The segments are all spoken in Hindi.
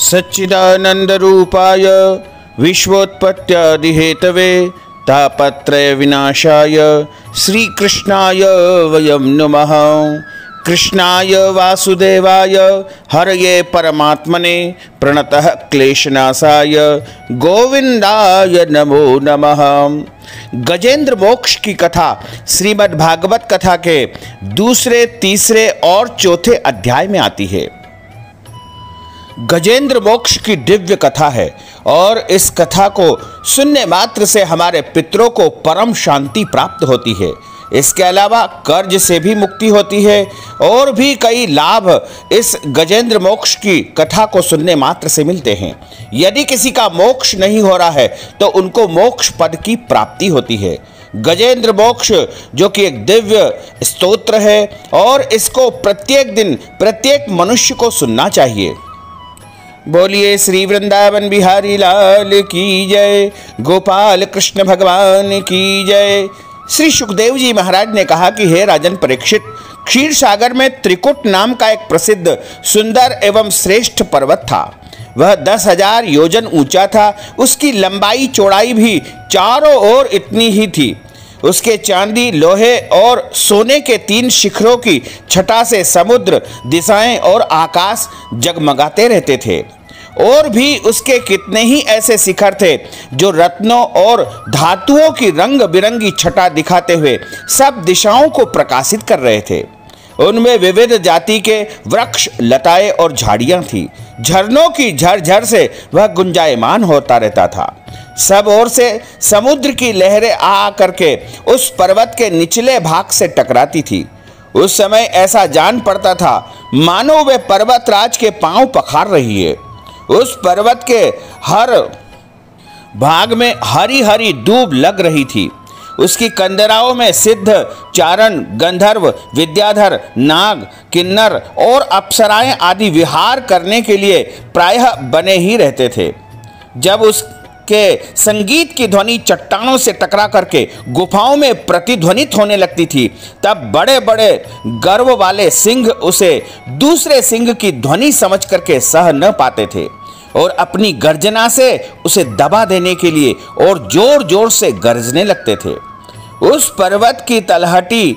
सच्चिदानंदरूपाय विश्वोत्पत्त्यादिहेतवे तापत्रय विनाशाय श्रीकृष्णाय वयं नमः। कृष्णाय वासुदेवाय हरये परमात्मने प्रणतः क्लेशनाशाय गोविंदाय नमो नमः। गजेंद्र मोक्ष की कथा श्रीमद् भागवत कथा के दूसरे, तीसरे और चौथे अध्याय में आती है। गजेंद्र मोक्ष की दिव्य कथा है और इस कथा को सुनने मात्र से हमारे पितरों को परम शांति प्राप्त होती है। इसके अलावा कर्ज से भी मुक्ति होती है और भी कई लाभ इस गजेंद्र मोक्ष की कथा को सुनने मात्र से मिलते हैं। यदि किसी का मोक्ष नहीं हो रहा है तो उनको मोक्ष पद की प्राप्ति होती है। गजेंद्र मोक्ष जो कि एक दिव्य स्तोत्र है और इसको प्रत्येक दिन प्रत्येक मनुष्य को सुनना चाहिए। बोलिए श्री वृंदावन बिहारी लाल की जय, गोपाल कृष्ण भगवान की जय। श्री सुखदेव जी महाराज ने कहा कि हे राजन परीक्षित, क्षीर सागर में त्रिकुट नाम का एक प्रसिद्ध सुंदर एवं श्रेष्ठ पर्वत था। वह 10,000 योजन ऊंचा था। उसकी लंबाई चौड़ाई भी चारों ओर इतनी ही थी। उसके चांदी, लोहे और सोने के 3 शिखरों की छटा से समुद्र, दिशाएं और आकाश जगमगाते रहते थे। और भी उसके कितने ही ऐसे शिखर थे जो रत्नों और धातुओं की रंग बिरंगी छटा दिखाते हुए सब दिशाओं को प्रकाशित कर रहे थे। उनमें विविध जाति के वृक्ष, लताएं और झाड़ियां थी। झरनों की झरझर से वह गुंजायमान होता रहता था। सब ओर से समुद्र की लहरें आ करके उस पर्वत के निचले भाग से टकराती थी। उस समय ऐसा जान पड़ता था मानो वे पर्वतराज के पांव पखार रही है। उस पर्वत के हर भाग में हरी हरी दूब लग रही थी। उसकी कंदराओं में सिद्ध, चारण, गंधर्व, विद्याधर, नाग, किन्नर और अप्सराएं आदि विहार करने के लिए प्रायः बने ही रहते थे। जब उसके संगीत की ध्वनि चट्टानों से टकरा करके गुफाओं में प्रतिध्वनित होने लगती थी, तब बड़े बड़े गर्व वाले सिंह उसे दूसरे सिंह की ध्वनि समझ करके सह न पाते थे और अपनी गर्जना से उसे दबा देने के लिए और जोर जोर से गरजने लगते थे। उस पर्वत की तलहटी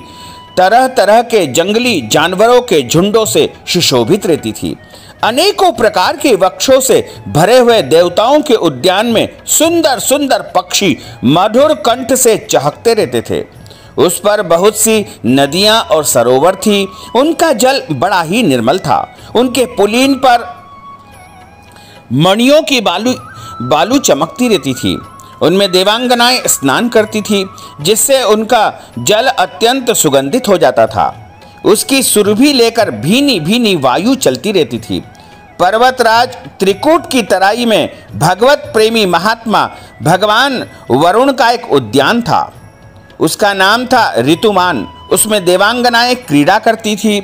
तरह तरह के जंगली जानवरों के झुंडों से सुशोभित रहती थी। अनेकों प्रकार के वृक्षों से भरे हुए देवताओं के उद्यान में सुंदर सुंदर पक्षी मधुर कंठ से चहकते रहते थे। उस पर बहुत सी नदियां और सरोवर थी। उनका जल बड़ा ही निर्मल था। उनके पुलीन पर मणियों की बालू चमकती रहती थी। उनमें देवांगनाएं स्नान करती थी, जिससे उनका जल अत्यंत सुगंधित हो जाता था। उसकी सुरभि लेकर भीनी भीनी वायु चलती रहती थी। पर्वतराज त्रिकूट की तराई में भगवत प्रेमी महात्मा भगवान वरुण का एक उद्यान था। उसका नाम था ऋतुमान। उसमें देवांगनाएं क्रीड़ा करती थी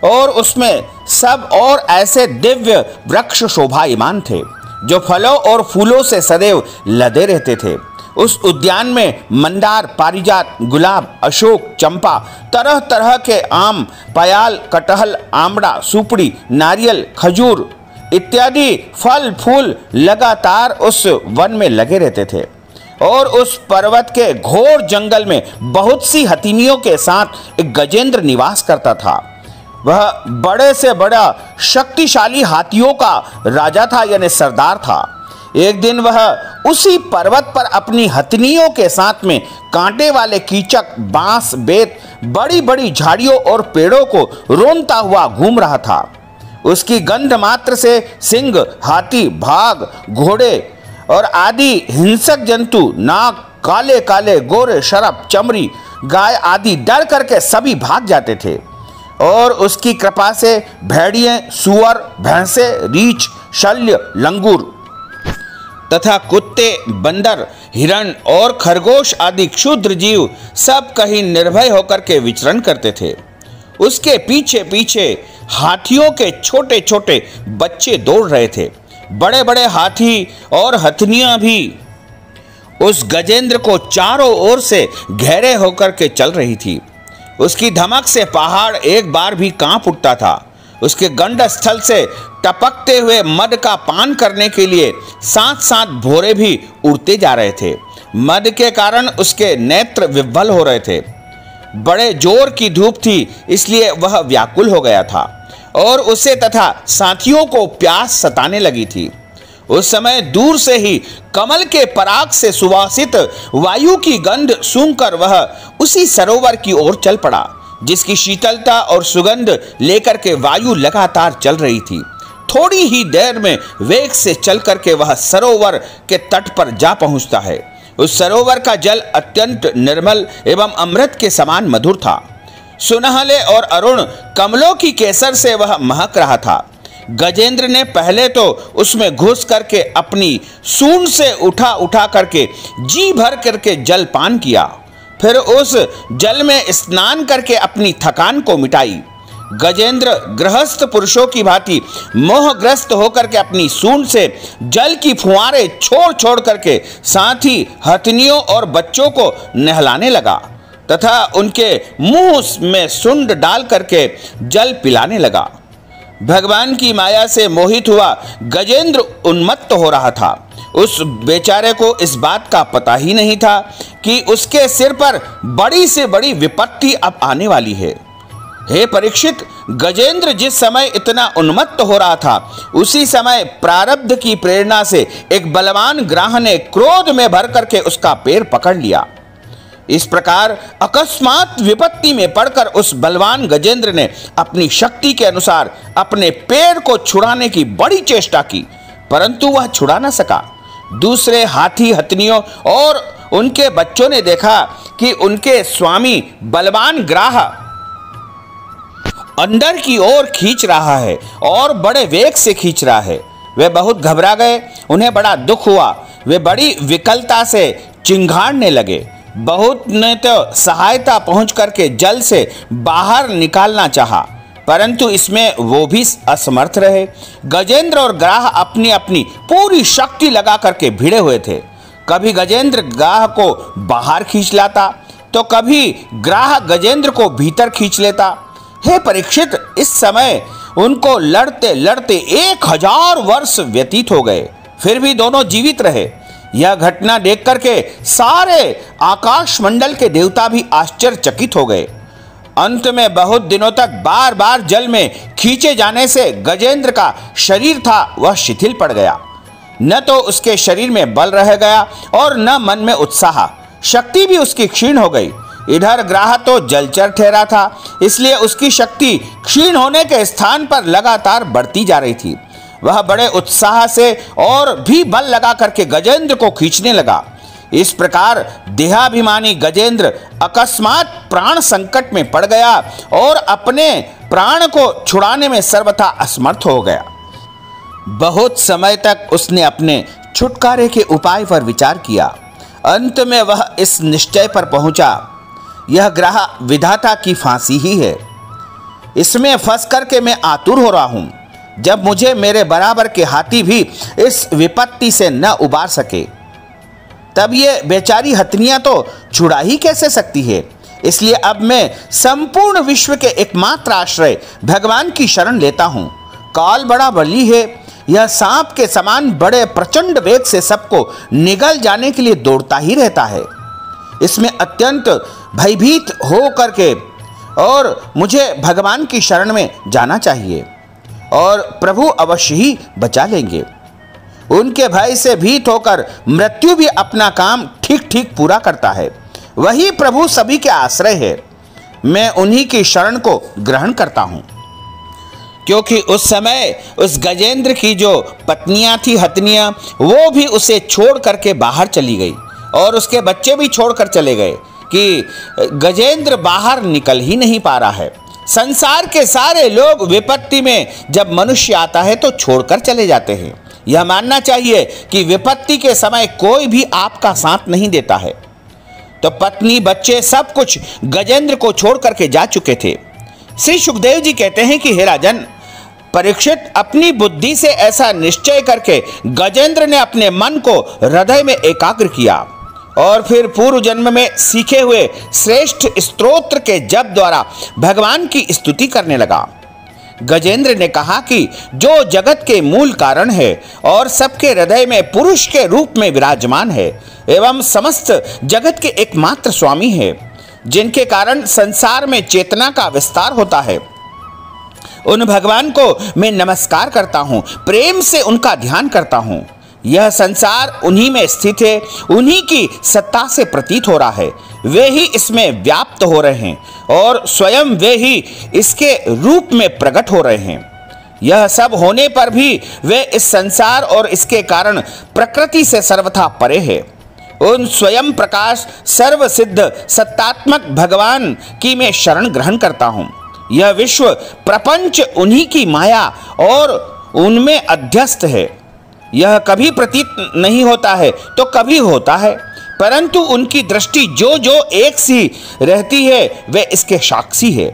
और उसमें सब और ऐसे दिव्य वृक्ष शोभायमान थे जो फलों और फूलों से सदैव लदे रहते थे। उस उद्यान में मंदार, पारिजात, गुलाब, अशोक, चंपा, तरह तरह के आम, पयाल, कटहल, आमड़ा, सुपड़ी, नारियल, खजूर इत्यादि फल फूल लगातार उस वन में लगे रहते थे। और उस पर्वत के घोर जंगल में बहुत सी हथिनियों के साथ एक गजेंद्र निवास करता था। वह बड़े से बड़ा शक्तिशाली हाथियों का राजा था, यानी सरदार था। एक दिन वह उसी पर्वत पर अपनी हथिनियों के साथ में कांटे वाले कीचक, बांस, बेत, बड़ी बड़ी झाड़ियों और पेड़ों को रोनता हुआ घूम रहा था। उसकी गंध मात्र से सिंह, हाथी, बाघ, घोड़े और आदि हिंसक जंतु, नाग, काले काले, गोरे, शरप, चमड़ी, गाय आदि डर करके सभी भाग जाते थे। और उसकी कृपा से भेड़िए, सुअर, भैंसे, रीछ, शल्य, लंगूर तथा कुत्ते, बंदर, हिरण और खरगोश आदि क्षुद्र जीव सब कहीं निर्भय होकर के विचरण करते थे। उसके पीछे पीछे हाथियों के छोटे छोटे बच्चे दौड़ रहे थे। बड़े बड़े हाथी और हथनियां भी उस गजेंद्र को चारों ओर से घेरे होकर के चल रही थी। उसकी धमक से पहाड़ एक बार भी कांप उठता था। उसके गंड स्थल से टपकते हुए मद का पान करने के लिए साथ साथ भौरे भी उड़ते जा रहे थे। मद के कारण उसके नेत्र विह्वल हो रहे थे। बड़े जोर की धूप थी, इसलिए वह व्याकुल हो गया था और उसे तथा साथियों को प्यास सताने लगी थी। उस समय दूर से ही कमल के पराग से सुवासित वायु की गंध सूंघकर वह उसी सरोवर की ओर चल पड़ा, जिसकी शीतलता और सुगंध लेकर के वायु लगातार चल रही थी। थोड़ी ही देर में वेग से चल करके वह सरोवर के तट पर जा पहुंचता है। उस सरोवर का जल अत्यंत निर्मल एवं अमृत के समान मधुर था। सुनहले और अरुण कमलों की केसर से वह महक रहा था। गजेंद्र ने पहले तो उसमें घुस करके अपनी सूंड से उठा करके जी भर करके जल पान किया। फिर उस जल में स्नान करके अपनी थकान को मिटाई। गजेंद्र गृहस्थ पुरुषों की भांति मोहग्रस्त होकर के अपनी सूंड से जल की फुहारे छोड़ छोड़ करके साथ ही हथनियों और बच्चों को नहलाने लगा तथा उनके मुंह में सुंड डाल करके जल पिलाने लगा। भगवान की माया से मोहित हुआ गजेंद्र उन्मत्त हो रहा था। उस बेचारे को इस बात का पता ही नहीं था कि उसके सिर पर बड़ी से बड़ी विपत्ति अब आने वाली है। हे परीक्षित, गजेंद्र जिस समय इतना उन्मत्त हो रहा था, उसी समय प्रारब्ध की प्रेरणा से एक बलवान ग्राह ने क्रोध में भर करके उसका पैर पकड़ लिया। इस प्रकार अकस्मात विपत्ति में पड़कर उस बलवान गजेंद्र ने अपनी शक्ति के अनुसार अपने पैर को छुड़ाने की बड़ी चेष्टा की, परंतु वह छुड़ा न सका। दूसरे हाथी हथनियों और उनके बच्चों ने देखा कि उनके स्वामी बलवान ग्राह अंदर की ओर खींच रहा है और बड़े वेग से खींच रहा है। वे बहुत घबरा गए, उन्हें बड़ा दुख हुआ। वे बड़ी विकलता से चिंघाड़ने लगे। बहुत ने तो सहायता पहुंच करके जल से बाहर निकालना चाहा, परंतु इसमें वो भी असमर्थ रहे। गजेंद्र और ग्राह अपनी अपनी पूरी शक्ति लगा करके भिड़े हुए थे। कभी गजेंद्र ग्राह को बाहर खींच लाता तो कभी ग्राह गजेंद्र को भीतर खींच लेता। हे परीक्षित, इस समय उनको लड़ते लड़ते 1000 वर्ष व्यतीत हो गए, फिर भी दोनों जीवित रहे। यह घटना देख करके सारे आकाश मंडल के देवता भी आश्चर्यचकित हो गए। अंत में बहुत दिनों तक बार बार जल में खींचे जाने से गजेंद्र का शरीर था वह शिथिल पड़ गया। न तो उसके शरीर में बल रह गया और न मन में उत्साह, शक्ति भी उसकी क्षीण हो गई। इधर ग्राह तो जलचर ठहरा था, इसलिए उसकी शक्ति क्षीण होने के स्थान पर लगातार बढ़ती जा रही थी। वह बड़े उत्साह से और भी बल लगा करके गजेंद्र को खींचने लगा। इस प्रकार देहाभिमानी गजेंद्र अकस्मात प्राण संकट में पड़ गया और अपने प्राण को छुड़ाने में सर्वथा असमर्थ हो गया। बहुत समय तक उसने अपने छुटकारे के उपाय पर विचार किया। अंत में वह इस निश्चय पर पहुंचा, यह ग्रह विधाता की फांसी ही है। इसमें फंस करके मैं आतुर हो रहा हूं। जब मुझे मेरे बराबर के हाथी भी इस विपत्ति से न उबार सके, तब ये बेचारी हथनियां तो छुड़ा ही कैसे सकती है। इसलिए अब मैं संपूर्ण विश्व के एकमात्र आश्रय भगवान की शरण लेता हूं। काल बड़ा बली है, यह सांप के समान बड़े प्रचंड वेग से सबको निगल जाने के लिए दौड़ता ही रहता है। इसमें अत्यंत भयभीत हो करके और मुझे भगवान की शरण में जाना चाहिए और प्रभु अवश्य ही बचा लेंगे। उनके भय से भीत होकर मृत्यु भी अपना काम ठीक ठीक पूरा करता है। वही प्रभु सभी के आश्रय है। मैं उन्हीं की शरण को ग्रहण करता हूं। क्योंकि उस समय उस गजेंद्र की जो पत्नियां थी हथनियां, वो भी उसे छोड़ करके बाहर चली गई और उसके बच्चे भी छोड़कर चले गए कि गजेंद्र बाहर निकल ही नहीं पा रहा है। संसार के सारे लोग विपत्ति में जब मनुष्य आता है तो छोड़कर चले जाते हैं। यह मानना चाहिए कि विपत्ति के समय कोई भी आपका साथ नहीं देता है। तो पत्नी बच्चे सब कुछ गजेंद्र को छोड़ करके जा चुके थे। श्री सुखदेव जी कहते हैं कि हे राजन, परीक्षित अपनी बुद्धि से ऐसा निश्चय करके गजेंद्र ने अपने मन को हृदय में एकाग्र किया और फिर पूर्व जन्म में सीखे हुए श्रेष्ठ स्तोत्र के जप द्वारा भगवान की स्तुति करने लगा। गजेंद्र ने कहा कि जो जगत के मूल कारण है और सबके हृदय में पुरुष के रूप में विराजमान है एवं समस्त जगत के एकमात्र स्वामी है, जिनके कारण संसार में चेतना का विस्तार होता है, उन भगवान को मैं नमस्कार करता हूँ, प्रेम से उनका ध्यान करता हूँ। यह संसार उन्हीं में स्थित है, उन्हीं की सत्ता से प्रतीत हो रहा है, वे ही इसमें व्याप्त हो रहे हैं और स्वयं वे ही इसके रूप में प्रकट हो रहे हैं। यह सब होने पर भी वे इस संसार और इसके कारण प्रकृति से सर्वथा परे है। उन स्वयं प्रकाश सर्व सिद्ध सत्तात्मक भगवान की मैं शरण ग्रहण करता हूँ। यह विश्व प्रपंच उन्हीं की माया और उनमें अध्यस्त है। यह कभी प्रतीत नहीं होता है तो कभी होता है, परंतु उनकी दृष्टि जो जो एक सी रहती है वे इसके साक्षी है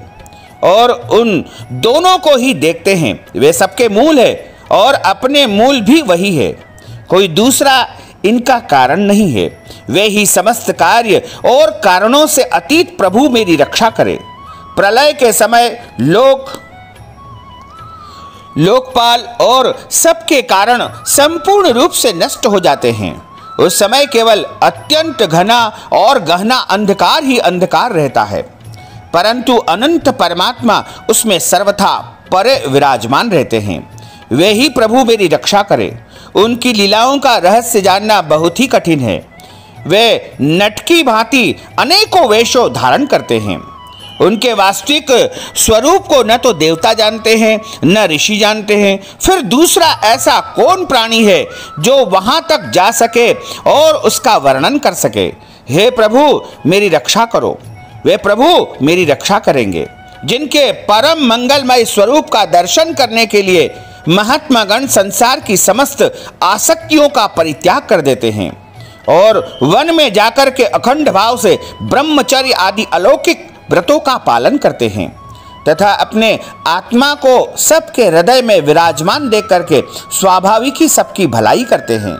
और उन दोनों को ही देखते हैं। वे सबके मूल है और अपने मूल भी वही है, कोई दूसरा इनका कारण नहीं है। वे ही समस्त कार्य और कारणों से अतीत प्रभु मेरी रक्षा करे। प्रलय के समय लोकपाल और सबके कारण संपूर्ण रूप से नष्ट हो जाते हैं। उस समय केवल अत्यंत घना और गहना अंधकार ही अंधकार रहता है, परंतु अनंत परमात्मा उसमें सर्वथा परे विराजमान रहते हैं। वे ही प्रभु मेरी रक्षा करे। उनकी लीलाओं का रहस्य जानना बहुत ही कठिन है। वे नट की भांति अनेकों वेशों धारण करते हैं। उनके वास्तविक स्वरूप को न तो देवता जानते हैं न ऋषि जानते हैं। फिर दूसरा ऐसा कौन प्राणी है जो वहां तक जा सके और उसका वर्णन कर सके। हे प्रभु मेरी रक्षा करो। वे प्रभु मेरी रक्षा करेंगे, जिनके परम मंगलमय स्वरूप का दर्शन करने के लिए महात्मागण संसार की समस्त आसक्तियों का परित्याग कर देते हैं और वन में जाकर के अखंड भाव से ब्रह्मचर्य आदि अलौकिक व्रतों का पालन करते हैं तथा अपने आत्मा को सबके हृदय में विराजमान देख करके स्वाभाविक ही सबकी भलाई करते हैं।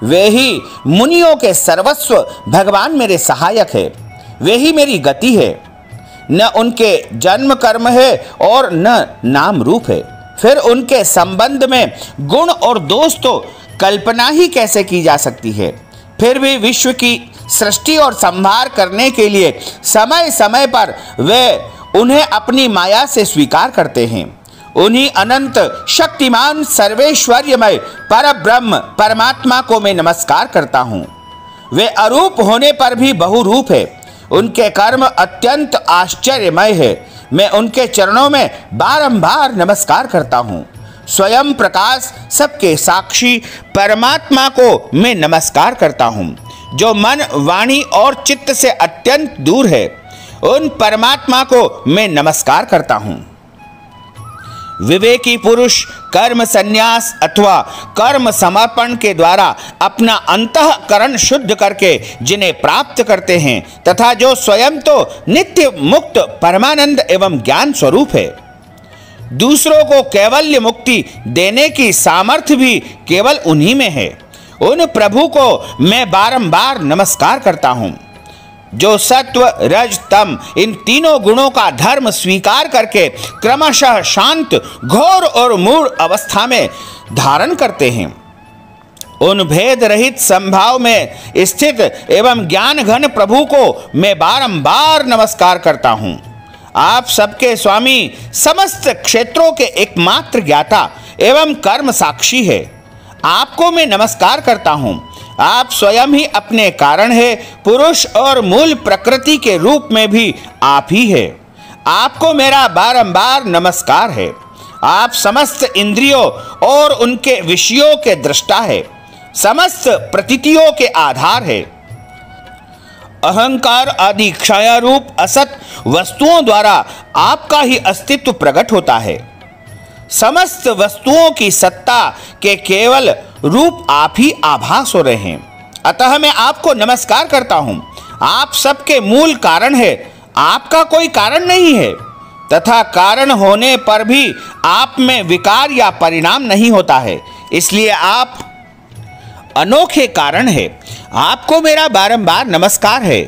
वे ही मुनियों के सर्वस्व भगवान मेरे सहायक है। वे ही मेरी गति है, न उनके जन्म कर्म है और न नाम रूप है। फिर उनके संबंध में गुण और दोष तो कल्पना ही कैसे की जा सकती है। फिर भी विश्व की सृष्टि और संहार करने के लिए समय समय पर वे उन्हें अपनी माया से स्वीकार करते हैं। उन्हीं अनंत शक्तिमान सर्वेश्वर्यमय परब्रह्म परमात्मा को मैं नमस्कार करता हूँ। वे अरूप होने पर भी बहुरूप है। उनके कर्म अत्यंत आश्चर्यमय है। मैं उनके चरणों में बारंबार नमस्कार करता हूँ। स्वयं प्रकाश सबके साक्षी परमात्मा को मैं नमस्कार करता हूँ, जो मन वाणी और चित्त से अत्यंत दूर है। उन परमात्मा को मैं नमस्कार करता हूँ। विवेकी पुरुष कर्म संन्यास अथवा कर्म समर्पण के द्वारा अपना अंतःकरण शुद्ध करके जिन्हें प्राप्त करते हैं तथा जो स्वयं तो नित्य मुक्त परमानंद एवं ज्ञान स्वरूप है। दूसरों को कैवल्य मुक्ति देने की सामर्थ्य भी केवल उन्हीं में है। उन प्रभु को मैं बारंबार नमस्कार करता हूँ, जो सत्व रज तम इन तीनों गुणों का धर्म स्वीकार करके क्रमशः शांत घोर और मूढ़ अवस्था में धारण करते हैं। उन भेद रहित संभाव में स्थित एवं ज्ञान घन प्रभु को मैं बारंबार नमस्कार करता हूँ। आप सबके स्वामी, समस्त क्षेत्रों के एकमात्र ज्ञाता एवं कर्म साक्षी है। आपको मैं नमस्कार करता हूँ। आप स्वयं ही अपने कारण है। पुरुष और मूल प्रकृति के रूप में भी आप ही है। आपको मेरा बारंबार नमस्कार है। आप समस्त इंद्रियों और उनके विषयों के दृष्टा है, समस्त प्रतीतियों के आधार है। अहंकार आदि क्षयारूप असत वस्तुओं द्वारा आपका ही अस्तित्व प्रकट होता है। समस्त वस्तुओं की सत्ता के केवल रूप आप ही आभास हो रहे हैं। अतः मैं आपको नमस्कार करता हूं। आप सबके मूल कारण है, आपका कोई कारण नहीं है तथा कारण होने पर भी आप में विकार या परिणाम नहीं होता है, इसलिए आप अनोखे कारण है। आपको मेरा बारंबार नमस्कार है।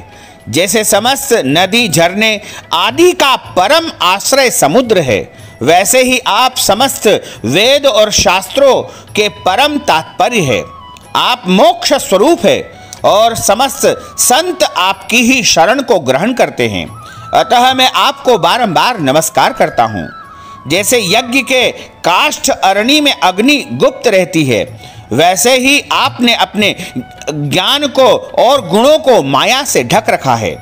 जैसे समस्त नदी झरने आदि का परम आश्रय समुद्र है, वैसे ही आप समस्त वेद और शास्त्रों के परम तात्पर्य है। आप मोक्ष स्वरूप है और समस्त संत आपकी ही शरण को ग्रहण करते हैं। अतः मैं आपको बारंबार नमस्कार करता हूँ। जैसे यज्ञ के काष्ठ अरणी में अग्नि गुप्त रहती है, वैसे ही आपने अपने ज्ञान को और गुणों को माया से ढक रखा है।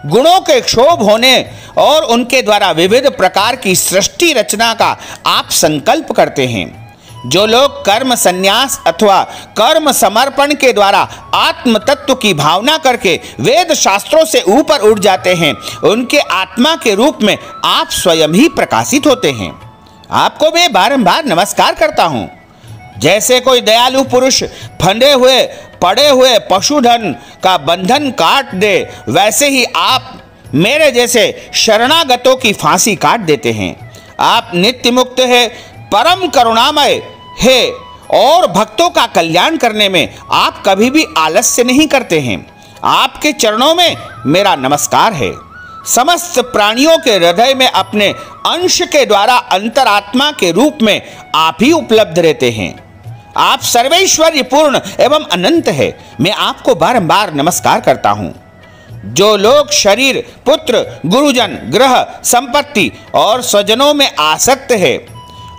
गुणों के क्षोभ होने और उनके द्वारा विविध प्रकार की सृष्टि रचना का आप संकल्प करते हैं। जो लोग कर्म संन्यास अथवा कर्म समर्पण के द्वारा आत्म तत्व की भावना करके वेद शास्त्रों से ऊपर उठ जाते हैं, उनके आत्मा के रूप में आप स्वयं ही प्रकाशित होते हैं। आपको मैं बारंबार नमस्कार करता हूँ। जैसे कोई दयालु पुरुष फंदे हुए पड़े हुए पशुधन का बंधन काट दे, वैसे ही आप मेरे जैसे शरणागतों की फांसी काट देते हैं। आप नित्य मुक्त है, परम करुणामय है और भक्तों का कल्याण करने में आप कभी भी आलस्य नहीं करते हैं। आपके चरणों में मेरा नमस्कार है। समस्त प्राणियों के हृदय में अपने अंश के द्वारा अंतरात्मा के रूप में आप ही उपलब्ध रहते हैं। आप सर्वैश्वर्य पूर्ण एवं अनंत है। मैं आपको बारंबार नमस्कार करता हूं। जो लोग शरीर, पुत्र, गुरुजन, ग्रह, संपत्ति और स्वजनों में आसक्त है,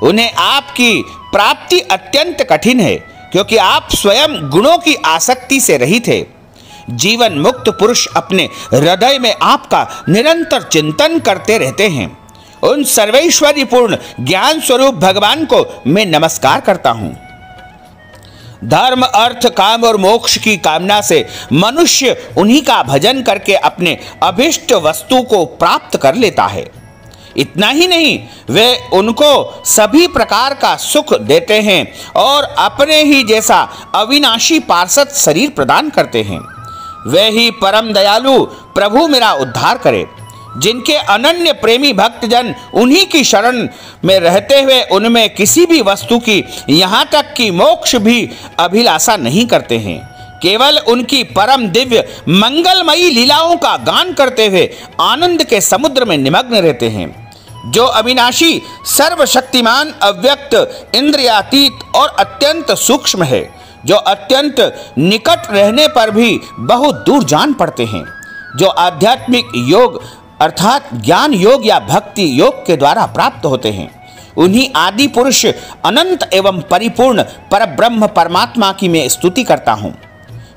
उन्हें आपकी प्राप्ति अत्यंत कठिन है, क्योंकि आप स्वयं गुणों की आसक्ति से रहित है। जीवन मुक्त पुरुष अपने हृदय में आपका निरंतर चिंतन करते रहते हैं। उन सर्वैश्वर्यपूर्ण ज्ञान स्वरूप भगवान को मैं नमस्कार करता हूं। धर्म, अर्थ, काम और मोक्ष की कामना से मनुष्य उन्हीं का भजन करके अपने अभिष्ट वस्तु को प्राप्त कर लेता है। इतना ही नहीं, वे उनको सभी प्रकार का सुख देते हैं और अपने ही जैसा अविनाशी पार्षद शरीर प्रदान करते हैं। वे ही परम दयालु प्रभु मेरा उद्धार करे। जिनके अनन्य प्रेमी भक्तजन उन्हीं की शरण में रहते हुए उनमें किसी भी वस्तु की, यहाँ तक कि मोक्ष भी अभिलाषा नहीं करते हैं, केवल उनकी परम दिव्य मंगलमयी लीलाओं का गान करते हुए आनंद के समुद्र में निमग्न रहते हैं। जो अविनाशी, सर्वशक्तिमान, अव्यक्त, इंद्रियातीत और अत्यंत सूक्ष्म है, जो अत्यंत निकट रहने पर भी बहुत दूर जान पड़ते हैं, जो आध्यात्मिक योग अर्थात ज्ञान योग या भक्ति योग के द्वारा प्राप्त होते हैं, उन्हीं आदि पुरुष अनंत एवं परिपूर्ण परब्रह्म परमात्मा की मैं स्तुति करता हूँ।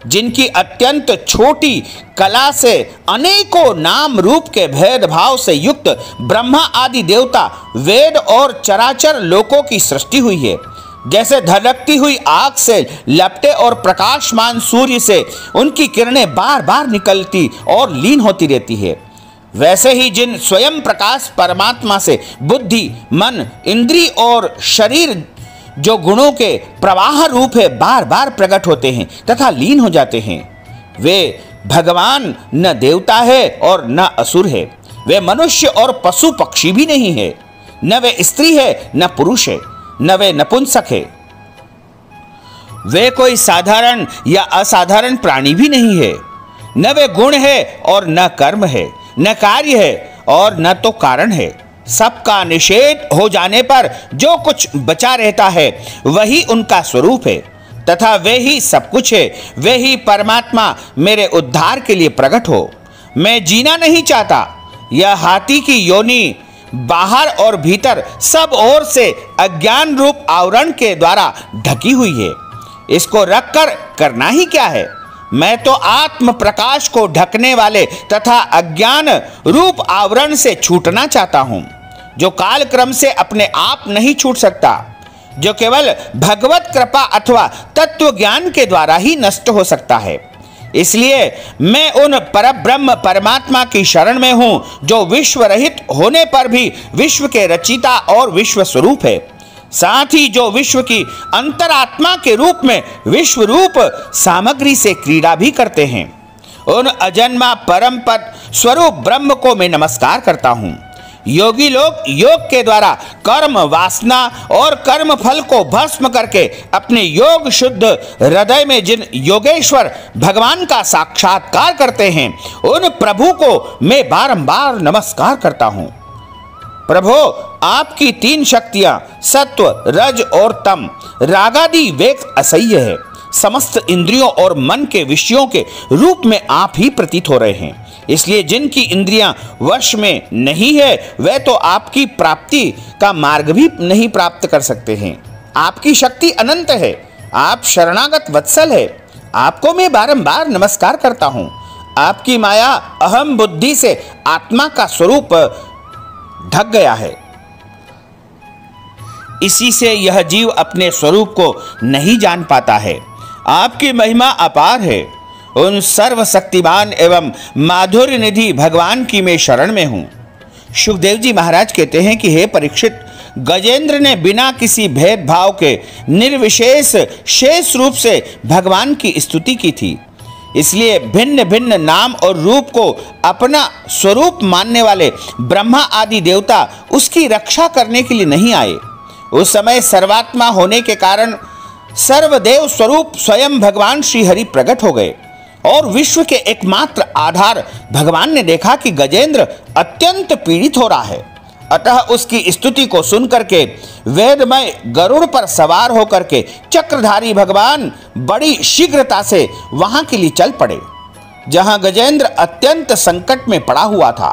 जिनकी अत्यंत छोटी कला से अनेकों नाम रूप के भेदभाव से युक्त ब्रह्मा आदि देवता, वेद और चराचर लोकों की सृष्टि हुई है। जैसे धधकती हुई आग से लपटे और प्रकाशमान सूर्य से उनकी किरणें बार बार निकलती और लीन होती रहती है, वैसे ही जिन स्वयं प्रकाश परमात्मा से बुद्धि, मन, इंद्रिय और शरीर जो गुणों के प्रवाह रूप है बार बार प्रकट होते हैं तथा लीन हो जाते हैं, वे भगवान न देवता है और न असुर है। वे मनुष्य और पशु पक्षी भी नहीं है, न वे स्त्री है न पुरुष है, न वे नपुंसक है। वे कोई साधारण या असाधारण प्राणी भी नहीं है, न वे गुण है और न कर्म है, न कार्य है और न तो कारण है। सबका निषेध हो जाने पर जो कुछ बचा रहता है वही उनका स्वरूप है तथा वे ही सब कुछ है। वे ही परमात्मा मेरे उद्धार के लिए प्रकट हो। मैं जीना नहीं चाहता। यह हाथी की योनि बाहर और भीतर सब ओर से अज्ञान रूप आवरण के द्वारा ढकी हुई है। इसको रखकर करना ही क्या है। मैं तो आत्म प्रकाश को ढकने वाले तथा अज्ञान रूप आवरण से छूटना चाहता हूं, जो काल क्रम से अपने आप नहीं छूट सकता, जो केवल भगवत कृपा अथवा तत्व ज्ञान के द्वारा ही नष्ट हो सकता है। इसलिए मैं उन परब्रह्म परमात्मा की शरण में हूं, जो विश्व रहित होने पर भी विश्व के रचिता और विश्व स्वरूप है, साथ ही जो विश्व की अंतरात्मा के रूप में विश्व रूप सामग्री से क्रीड़ा भी करते हैं। उन अजन्मा परम पद स्वरूप ब्रह्म को मैं नमस्कार करता हूं। योगी लोग योग के द्वारा कर्म वासना और कर्म फल को भस्म करके अपने योग शुद्ध हृदय में जिन योगेश्वर भगवान का साक्षात्कार करते हैं, उन प्रभु को मैं बारंबार नमस्कार करता हूं। प्रभो, आपकी 3 शक्तियां सत्व, रज और तम, रागादि वेग असह्य है। समस्त इंद्रियों और मन के विषयों के रूप में आप ही प्रतीत हो रहे हैं। इसलिए जिनकी इंद्रियां वश में नहीं है वे तो आपकी प्राप्ति का मार्ग भी नहीं प्राप्त कर सकते हैं। आपकी शक्ति अनंत है, आप शरणागत वत्सल है। आपको मैं बारंबार नमस्कार करता हूं। आपकी माया अहम बुद्धि से आत्मा का स्वरूप ढक गया है। इसी से यह जीव अपने स्वरूप को नहीं जान पाता है। आपकी महिमा अपार है। उन सर्वशक्तिमान एवं माधुर्य निधि भगवान की मैं शरण में हूं। सुखदेव जी महाराज कहते हैं कि हे परीक्षित, गजेंद्र ने बिना किसी भेदभाव के निर्विशेष शेष रूप से भगवान की स्तुति की थी। इसलिए भिन्न भिन्न नाम और रूप को अपना स्वरूप मानने वाले ब्रह्मा आदि देवता उसकी रक्षा करने के लिए नहीं आए। उस समय सर्वात्मा होने के कारण सर्वदेव स्वरूप स्वयं भगवान श्री हरि प्रकट हो गए और विश्व के एकमात्र आधार भगवान ने देखा कि गजेंद्र अत्यंत पीड़ित हो रहा है। अतः उसकी स्तुति को सुनकर के वेदमय गरुड़ पर सवार होकर के चक्रधारी भगवान बड़ी शीघ्रता से वहां के लिए चल पड़े जहां गजेंद्र अत्यंत संकट में पड़ा हुआ था।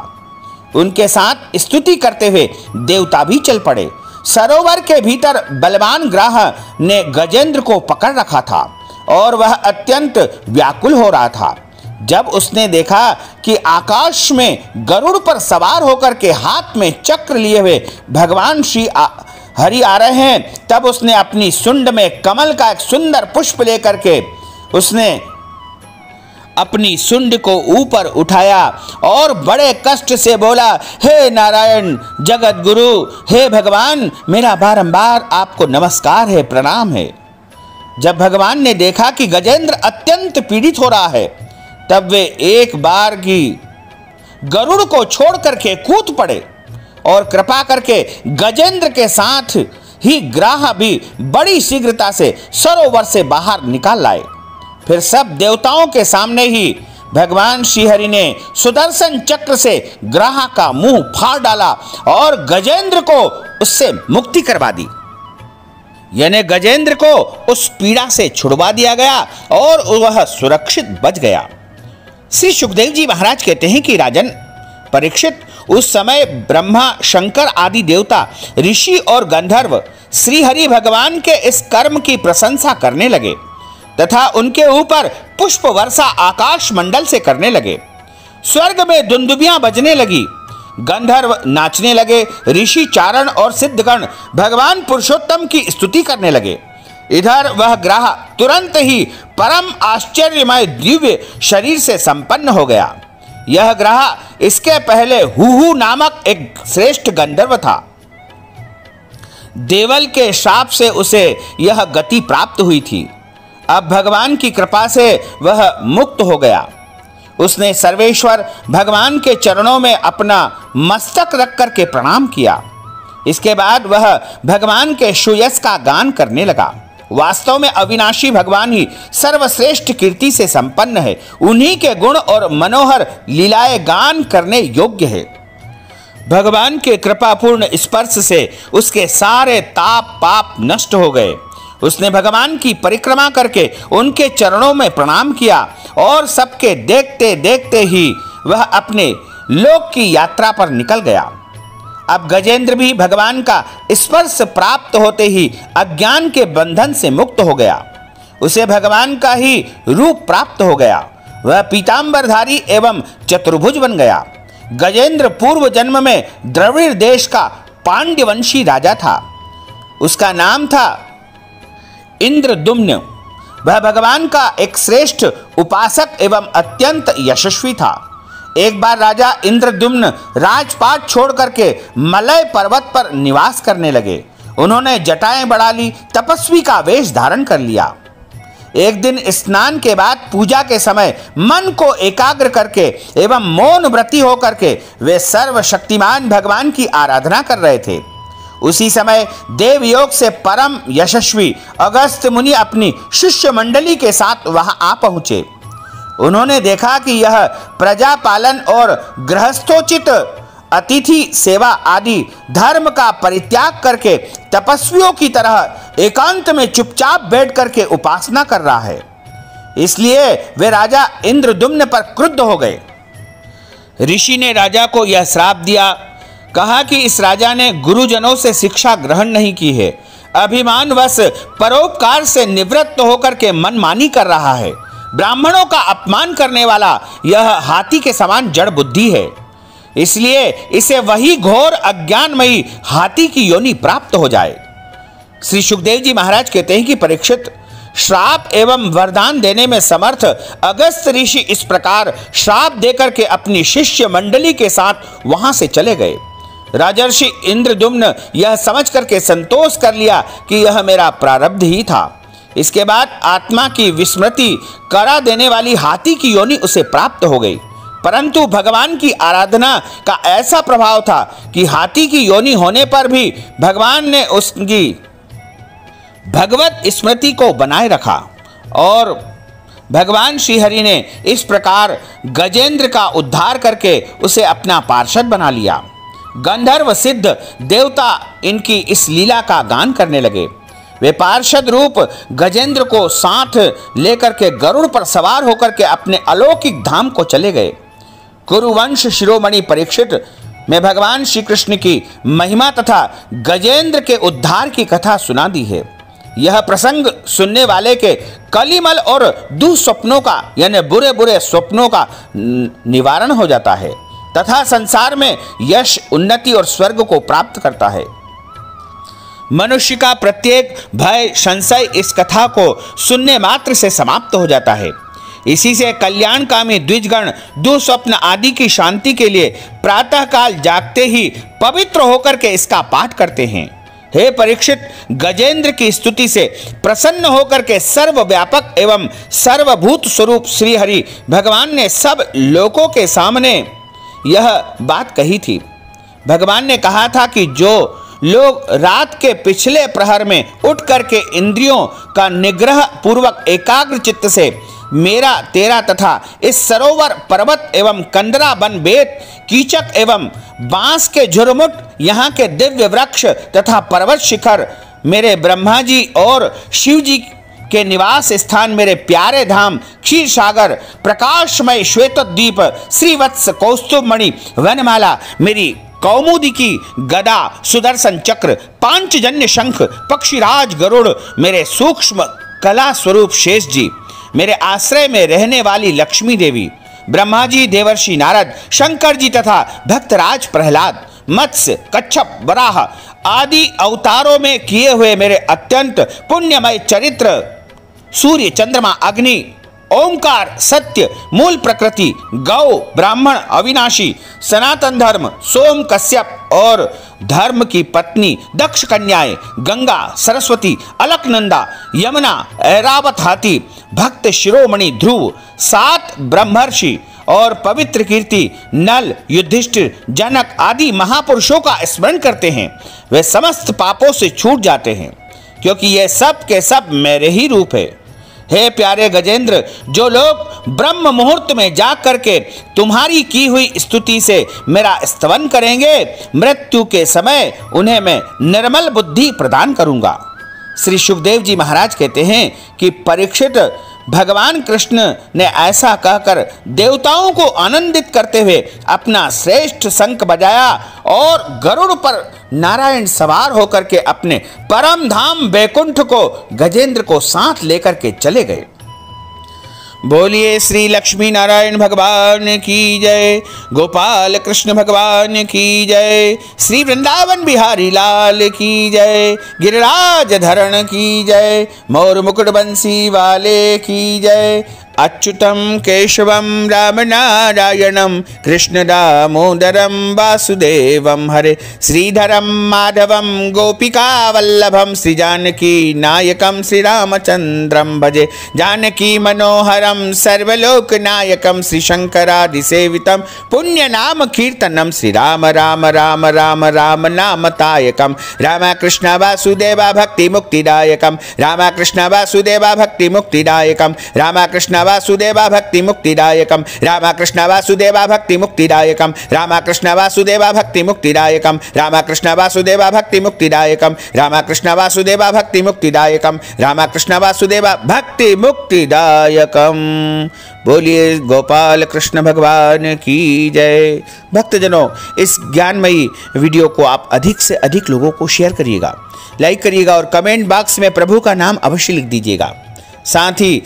उनके साथ स्तुति करते हुए देवता भी चल पड़े। सरोवर के भीतर बलवान ग्राह ने गजेंद्र को पकड़ रखा था और वह अत्यंत व्याकुल हो रहा था। जब उसने देखा कि आकाश में गरुड़ पर सवार होकर के हाथ में चक्र लिए हुए भगवान श्री हरि आ रहे हैं, तब उसने अपनी सुंड में कमल का एक सुंदर पुष्प लेकर के उसने अपनी सुंड को ऊपर उठाया और बड़े कष्ट से बोला, हे नारायण जगत गुरु, हे भगवान, मेरा बारंबार आपको नमस्कार है, प्रणाम है। जब भगवान ने देखा कि गजेंद्र अत्यंत पीड़ित हो रहा है, तब वे एक बार की गरुड़ को छोड़ करके कूद पड़े और कृपा करके गजेंद्र के साथ ही ग्राह भी बड़ी शीघ्रता से सरोवर से बाहर निकाल लाए। फिर सब देवताओं के सामने ही भगवान श्रीहरि ने सुदर्शन चक्र से ग्राह का मुंह फाड़ डाला और गजेंद्र को उससे मुक्ति करवा दी। यानी गजेंद्र को उस पीड़ा से छुड़वा दिया गया और वह सुरक्षित बच गया। श्री सुखदेव जी महाराज कहते हैं कि राजन परीक्षित, उस समय ब्रह्मा, शंकर आदि देवता, ऋषि और गंधर्व श्री हरि भगवान के इस कर्म की प्रशंसा करने लगे तथा उनके ऊपर पुष्प वर्षा आकाश मंडल से करने लगे। स्वर्ग में दुंदुबियां बजने लगी, गंधर्व नाचने लगे, ऋषि, चारण और सिद्धगण भगवान पुरुषोत्तम की स्तुति करने लगे। इधर वह ग्राह तुरंत ही परम आश्चर्यमय दिव्य शरीर से संपन्न हो गया। यह ग्राह इसके पहले हुहु नामक एक श्रेष्ठ गंधर्व था। देवल के शाप से उसे यह गति प्राप्त हुई थी। अब भगवान की कृपा से वह मुक्त हो गया। उसने सर्वेश्वर भगवान के चरणों में अपना मस्तक रख करके प्रणाम किया। इसके बाद वह भगवान के सुयश का गान करने लगा। वास्तव में अविनाशी भगवान ही सर्वश्रेष्ठ कीर्ति से संपन्न है। उन्हीं के गुण और मनोहर लीलाएं गान करने योग्य है। भगवान के कृपापूर्ण स्पर्श से उसके सारे ताप पाप नष्ट हो गए। उसने भगवान की परिक्रमा करके उनके चरणों में प्रणाम किया और सबके देखते देखते ही वह अपने लोक की यात्रा पर निकल गया। अब गजेंद्र भी भगवान का स्पर्श प्राप्त होते ही अज्ञान के बंधन से मुक्त हो गया। उसे भगवान का ही रूप प्राप्त हो गया। वह पीतांबरधारी एवं चतुर्भुज बन गया। गजेंद्र पूर्व जन्म में द्रविड़ देश का पांड्यवंशी राजा था। उसका नाम था इंद्रदुम्न। वह भगवान का एक श्रेष्ठ उपासक एवं अत्यंत यशस्वी था। एक बार राजा इंद्रदुम्न राजपाट छोड़ करके मलय पर्वत पर निवास करने लगे। उन्होंने जटाएं बढ़ा ली, तपस्वी का वेश धारण कर लिया। एक दिन स्नान के बाद पूजा के समय मन को एकाग्र करके एवं मौन व्रती होकर के वे सर्वशक्तिमान भगवान की आराधना कर रहे थे। उसी समय देवयोग से परम यशस्वी अगस्त्य मुनि अपनी शिष्य मंडली के साथ वहां आ पहुंचे। उन्होंने देखा कि यह प्रजा पालन और गृहस्थोचित अतिथि सेवा आदि धर्म का परित्याग करके तपस्वियों की तरह एकांत में चुपचाप बैठ करके उपासना कर रहा है। इसलिए वे राजा इंद्रद्युम्न पर क्रुद्ध हो गए। ऋषि ने राजा को यह श्राप दिया, कहा कि इस राजा ने गुरुजनों से शिक्षा ग्रहण नहीं की है, अभिमानवश परोपकार से निवृत्त होकर के मनमानी कर रहा है। ब्राह्मणों का अपमान करने वाला यह हाथी के समान जड़ बुद्धि है, इसलिए इसे वही घोर अज्ञानमयी हाथी की योनि प्राप्त हो जाए। श्री सुखदेव जी महाराज कहते हैं कि परीक्षित, श्राप एवं वरदान देने में समर्थ अगस्त ऋषि इस प्रकार श्राप देकर के अपनी शिष्य मंडली के साथ वहां से चले गए। राजर्षि इंद्रद्युम्न यह समझ करके संतोष कर लिया कि यह मेरा प्रारब्ध ही था। इसके बाद आत्मा की विस्मृति करा देने वाली हाथी की योनि उसे प्राप्त हो गई, परंतु भगवान की आराधना का ऐसा प्रभाव था कि हाथी की योनि होने पर भी भगवान ने उसकी भगवत स्मृति को बनाए रखा और भगवान श्रीहरि ने इस प्रकार गजेंद्र का उद्धार करके उसे अपना पार्षद बना लिया। गंधर्व सिद्ध देवता इनकी इस लीला का गान करने लगे। वे पार्षद रूप गजेंद्र को साथ लेकर के गरुड़ पर सवार होकर के अपने अलौकिक धाम को चले गए। कुरुवंश शिरोमणि परीक्षित में भगवान श्री कृष्ण की महिमा तथा गजेंद्र के उद्धार की कथा सुना दी है। यह प्रसंग सुनने वाले के कलिमल और दुस्वप्नों का यानी बुरे बुरे स्वप्नों का निवारण हो जाता है तथा संसार में यश, उन्नति और स्वर्ग को प्राप्त करता है। मनुष्य का प्रत्येक भय, संशय इस कथा को सुनने मात्र से समाप्त हो जाता है। इसी से कल्याणकामी द्विजगण दुस्वप्न आदि की शांति के लिए प्रातःकाल जागते ही पवित्र होकर के इसका पाठ करते हैं। हे परीक्षित, गजेंद्र की स्तुति से प्रसन्न होकर के सर्वव्यापक एवं सर्वभूत स्वरूप श्री हरि भगवान ने सब लोगों के सामने यह बात कही थी। भगवान ने कहा था कि जो लोग रात के पिछले प्रहर में उठ करके इंद्रियों का निग्रह पूर्वक एकाग्र चित्त से मेरा, तेरा तथा इस सरोवर, पर्वत एवं कंदरा, वन, बेत, कीचक एवं बांस के झुरमुट, यहाँ के दिव्य वृक्ष तथा पर्वत शिखर, मेरे ब्रह्मा जी और शिव जी के निवास स्थान, मेरे प्यारे धाम, क्षीर सागर, प्रकाशमय श्वेतद्वीप, श्रीवत्स, कौस्तुभमणि, वनमाला, मेरी कौमुदी की गदा, सुदर्शन चक्र, पांचजन्य शंख, पक्षीराज गरुड़, मेरे सूक्ष्म कला स्वरूप शेष जी, मेरे आश्रय में रहने वाली लक्ष्मी देवी, ब्रह्मा जी, देवर्षि नारद, शंकर जी तथा भक्तराज प्रहलाद, मत्स्य, कच्छप, वराह आदि अवतारों में किए हुए मेरे अत्यंत पुण्यमय चरित्र, सूर्य, चंद्रमा, अग्नि, ओंकार, सत्य, मूल प्रकृति, गौ, ब्राह्मण, अविनाशी, सनातन धर्म, सोम, कश्यप और धर्म की पत्नी, दक्ष कन्याएं, गंगा, सरस्वती, अलकनंदा, यमुना, ऐरावत हाथी, भक्त शिरोमणि ध्रुव, 7 ब्रह्मर्षि और पवित्र कीर्ति, नल, युधिष्ठिर, जनक आदि महापुरुषों का स्मरण करते हैं। वे समस्त पापों से छूट जाते हैं, क्योंकि ये सब के सब मेरे ही रूप है। हे प्यारे गजेंद्र, जो लोग ब्रह्म मुहूर्त में जाग करके तुम्हारी की हुई स्तुति से मेरा स्तवन करेंगे, मृत्यु के समय उन्हें मैं निर्मल बुद्धि प्रदान करूंगा। श्री सुखदेव जी महाराज कहते हैं कि परीक्षित, भगवान कृष्ण ने ऐसा कहकर देवताओं को आनंदित करते हुए अपना श्रेष्ठ शंख बजाया और गरुड़ पर नारायण सवार होकर के अपने परम धाम वैकुंठ को गजेंद्र को साथ लेकर के चले गए। बोलिए श्री लक्ष्मी नारायण भगवान की जय, गोपाल कृष्ण भगवान की जय, श्री वृंदावन बिहारी लाल की जय, गिरिराज धरण की जय, मोर मुकुट बंसी वाले की जय। अच्युतम केशवम राम नारायणम कृष्ण दामोदरम वासुदेवम हरे, श्रीधरम माधवम गोपिका वल्लभम, श्री जानकी नायकम श्री रामचंद्रम भजे, जानकी मनोहरम सर्वलोक नायकम, श्री शंकरादि सेवितम पुण्य नाम कीर्तनम, श्री राम राम राम राम राम नाम तायकम, राम कृष्ण वासुदेवा भक्ति मुक्तिदायकम, राम कृष्ण वासुदेवा भक्ति मुक्तिदायकम, राम कृष्ण वासुदेवा भक्ति मुक्तिदायकम रामकृष्ण वासुदेवा भक्ति मुक्तिदायकम रामकृष्ण वासुदेवा भक्ति मुक्तिदायकम रामकृष्ण वासुदेवा भक्ति मुक्तिदायकम रामकृष्ण वासुदेवा भक्ति मुक्तिदायकम रामकृष्ण वासुदेवा भक्ति मुक्तिदायकम। बोलिए गोपाल कृष्ण भगवान की जय। भक्तजनों, इस ज्ञानमयी वीडियो को आप अधिक से अधिक लोगों को शेयर करिएगा, लाइक करिएगा और कमेंट बॉक्स में प्रभु का नाम अवश्य लिख दीजिएगा। साथ ही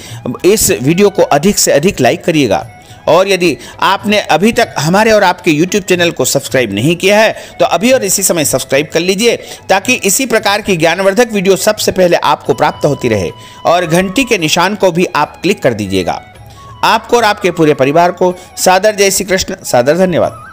इस वीडियो को अधिक से अधिक लाइक करिएगा। और यदि आपने अभी तक हमारे और आपके YouTube चैनल को सब्सक्राइब नहीं किया है तो अभी और इसी समय सब्सक्राइब कर लीजिए, ताकि इसी प्रकार की ज्ञानवर्धक वीडियो सबसे पहले आपको प्राप्त होती रहे। और घंटी के निशान को भी आप क्लिक कर दीजिएगा। आपको और आपके पूरे परिवार को सादर जय श्री कृष्ण, सादर धन्यवाद।